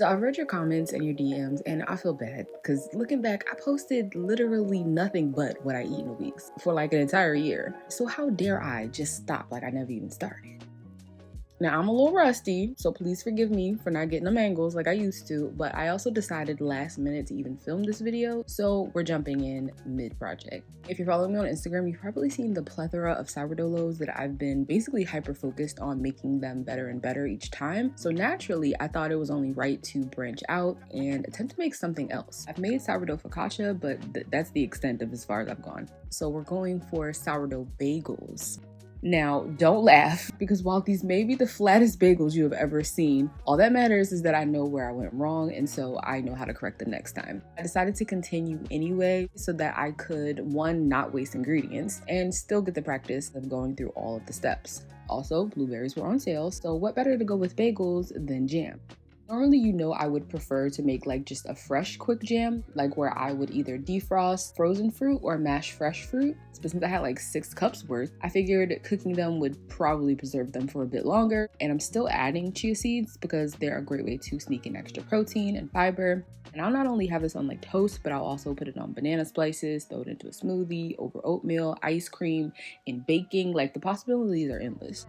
So I read your comments and your DMs, and I feel bad because looking back, I posted literally nothing but what I eat in a week for like an entire year. So how dare I just stop like I never even started? Now, I'm a little rusty, so please forgive me for not getting the angles like I used to, but I also decided last minute to even film this video, so we're jumping in mid-project. If you're following me on Instagram, you've probably seen the plethora of sourdough loaves that I've been basically hyper-focused on making them better and better each time, so naturally, I thought it was only right to branch out and attempt to make something else. I've made sourdough focaccia, but that's the extent of as far as I've gone. So we're going for sourdough bagels. Now, don't laugh, because while these may be the flattest bagels you have ever seen, all that matters is that I know where I went wrong, and so I know how to correct the next time. I decided to continue anyway so that I could, one, not waste ingredients, and still get the practice of going through all of the steps. Also, blueberries were on sale, so what better to go with bagels than jam? Normally, I would prefer to make like just a fresh quick jam, like where I would either defrost frozen fruit or mash fresh fruit. But since I had like 6 cups worth, I figured cooking them would probably preserve them for a bit longer. And I'm still adding chia seeds because they're a great way to sneak in extra protein and fiber. And I'll not only have this on like toast, but I'll also put it on banana slices, throw it into a smoothie, over oatmeal, ice cream, and baking. Like the possibilities are endless.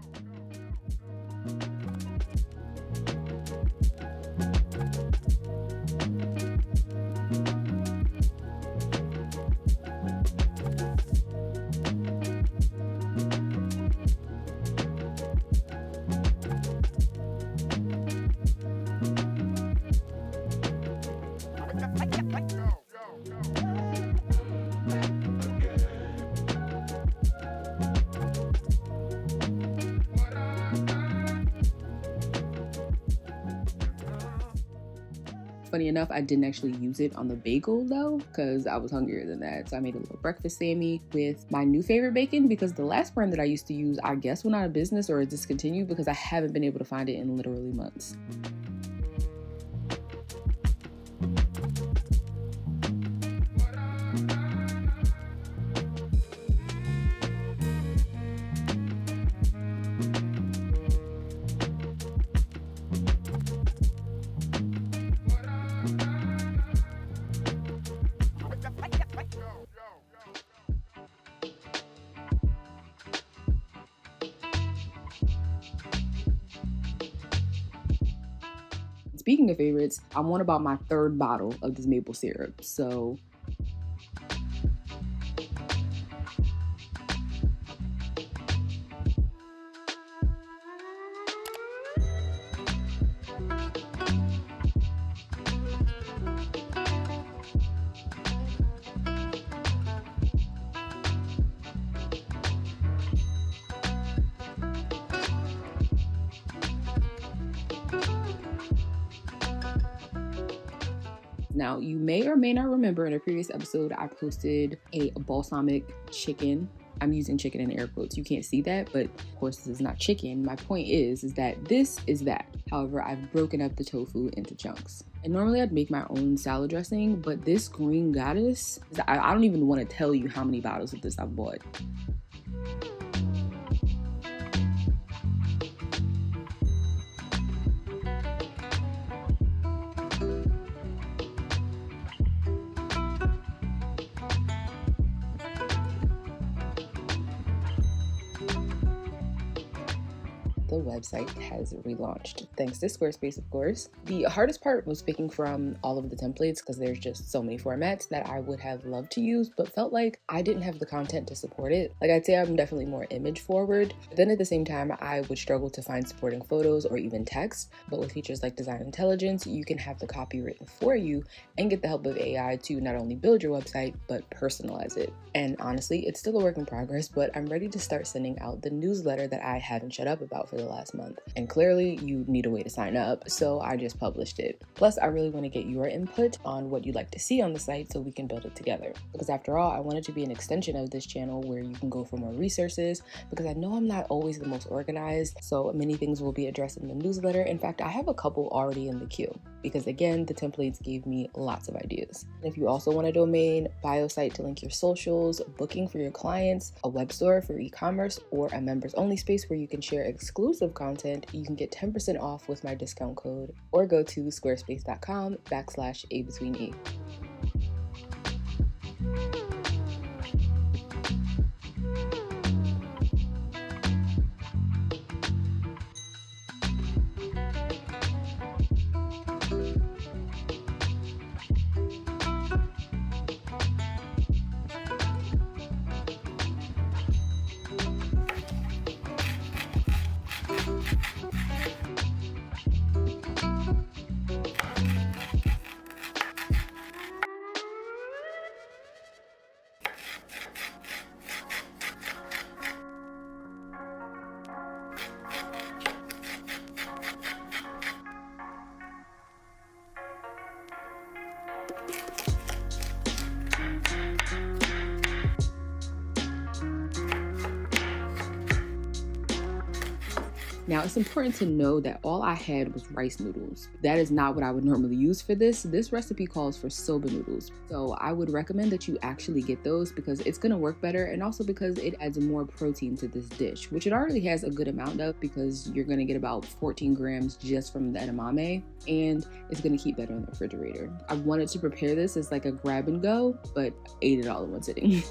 Funny enough, I didn't actually use it on the bagel though, because I was hungrier than that. So I made a little breakfast Sammie with my new favorite bacon, because the last brand that I used to use, I guess went out of business or is discontinued because I haven't been able to find it in literally months. Speaking of favorites, I'm on about my 3rd bottle of this maple syrup, so now, you may or may not remember in a previous episode, I posted a balsamic chicken. I'm using chicken in air quotes. You can't see that, but of course this is not chicken. My point is that this is that. However, I've broken up the tofu into chunks. And normally I'd make my own salad dressing, but this green goddess, I don't even want to tell you how many bottles of this I've bought. The website has relaunched, thanks to Squarespace, of course. The hardest part was picking from all of the templates because there's just so many formats that I would have loved to use, but felt like I didn't have the content to support it. Like, I'd say I'm definitely more image forward, but then at the same time, I would struggle to find supporting photos or even text. But with features like Design Intelligence, you can have the copy written for you and get the help of AI to not only build your website, but personalize it. And honestly, it's still a work in progress, but I'm ready to start sending out the newsletter that I haven't shut up about for the last month. And clearly you need a way to sign up, so I just published it. Plus, I really want to get your input on what you'd like to see on the site so we can build it together. Because after all, I want it to be an extension of this channel where you can go for more resources, because I know I'm not always the most organized, so many things will be addressed in the newsletter. In fact, I have a couple already in the queue, because again, the templates gave me lots of ideas. And if you also want a domain, bio site to link your socials, booking for your clients, a web store for e-commerce, or a members only space where you can share exclusive exclusive content, you can get 10% off with my discount code or go to squarespace.com/abetweene. Now, it's important to know that all I had was rice noodles. That is not what I would normally use for this. This recipe calls for soba noodles. So I would recommend that you actually get those because it's going to work better, and also because it adds more protein to this dish, which it already has a good amount of because you're going to get about 14 grams just from the edamame, and it's going to keep better in the refrigerator. I wanted to prepare this as like a grab and go, but ate it all in one sitting.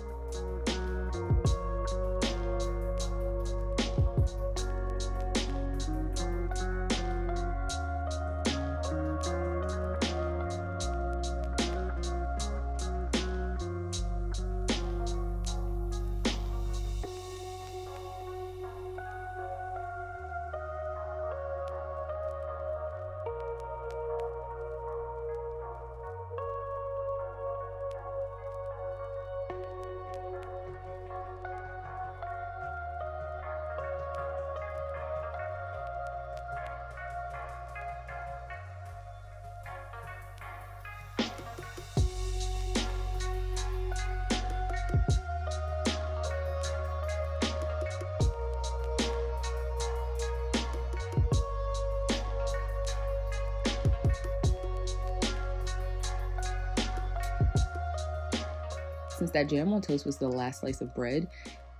Since that jam on toast was the last slice of bread,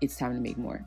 it's time to make more.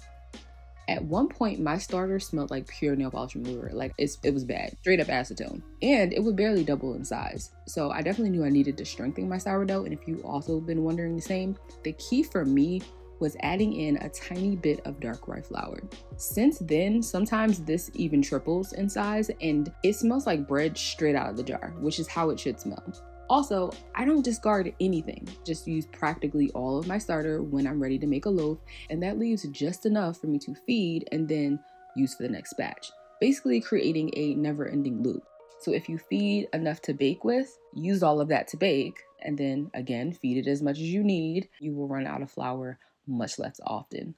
At one point, my starter smelled like pure nail polish remover. Like it was bad, straight up acetone. And it would barely double in size. So I definitely knew I needed to strengthen my sourdough. And if you also been wondering the same, the key for me was adding in a tiny bit of dark rye flour. Since then, sometimes this even triples in size, and it smells like bread straight out of the jar, which is how it should smell. Also, I don't discard anything, just use practically all of my starter when I'm ready to make a loaf, and that leaves just enough for me to feed and then use for the next batch, basically creating a never-ending loop. So if you feed enough to bake with, use all of that to bake, and then again, feed it as much as you need, you will run out of flour much less often.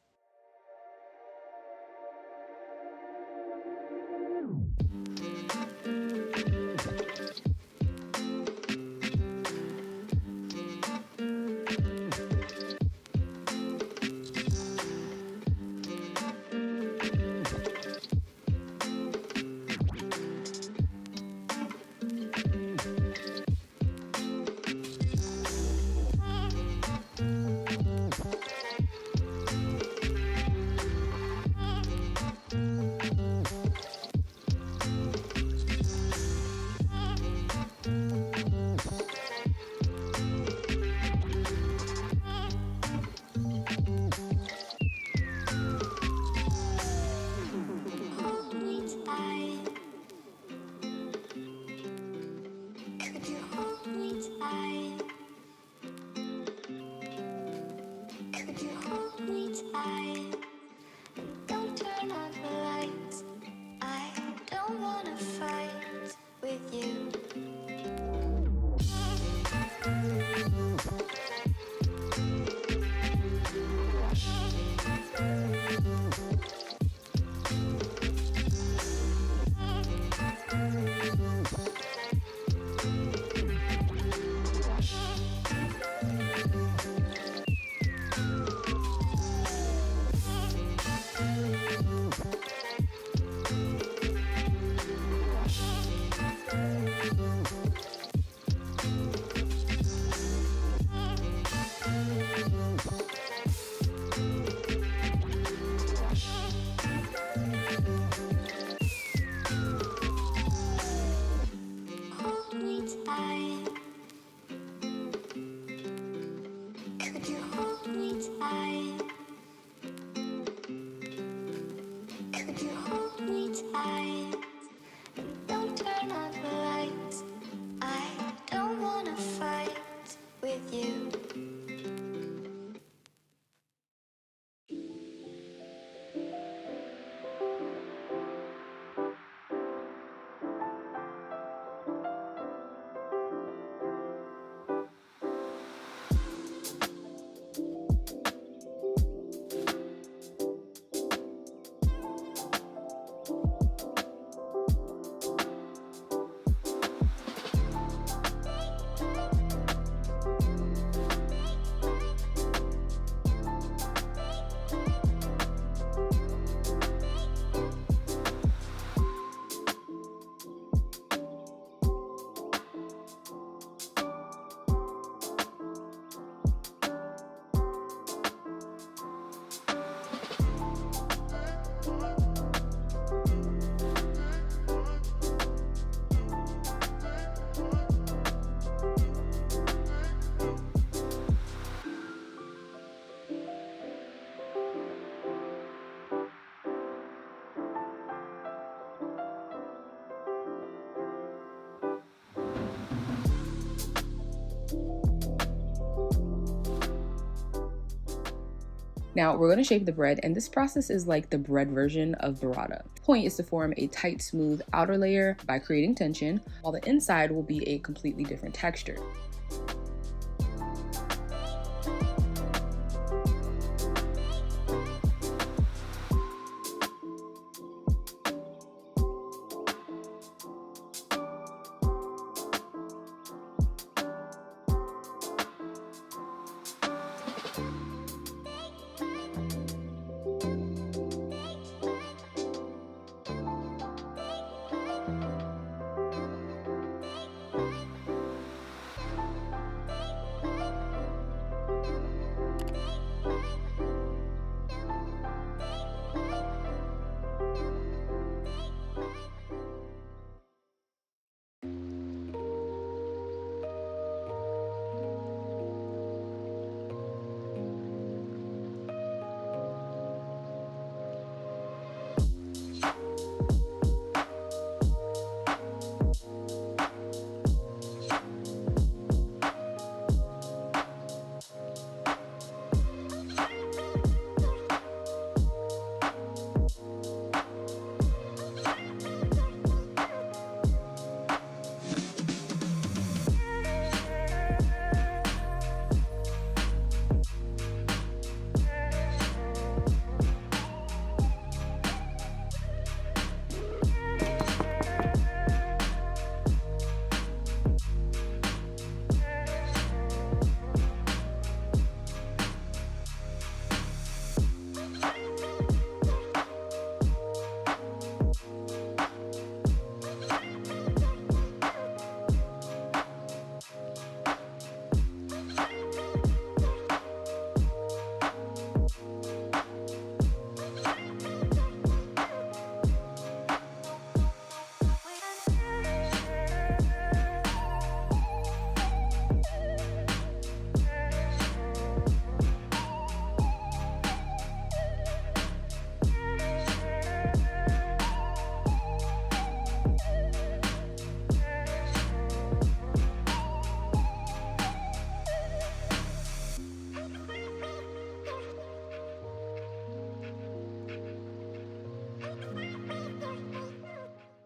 Now we're going to shape the bread, and this process is like the bread version of burrata. The point is to form a tight, smooth outer layer by creating tension, while the inside will be a completely different texture.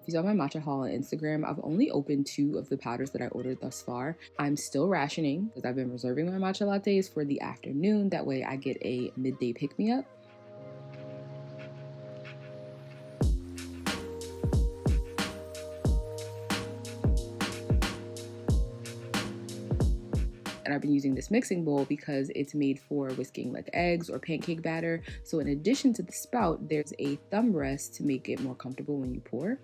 If you saw my matcha haul on Instagram, I've only opened 2 of the powders that I ordered thus far. I'm still rationing because I've been reserving my matcha lattes for the afternoon. That way I get a midday pick-me-up. And I've been using this mixing bowl because it's made for whisking like eggs or pancake batter. So in addition to the spout, there's a thumb rest to make it more comfortable when you pour.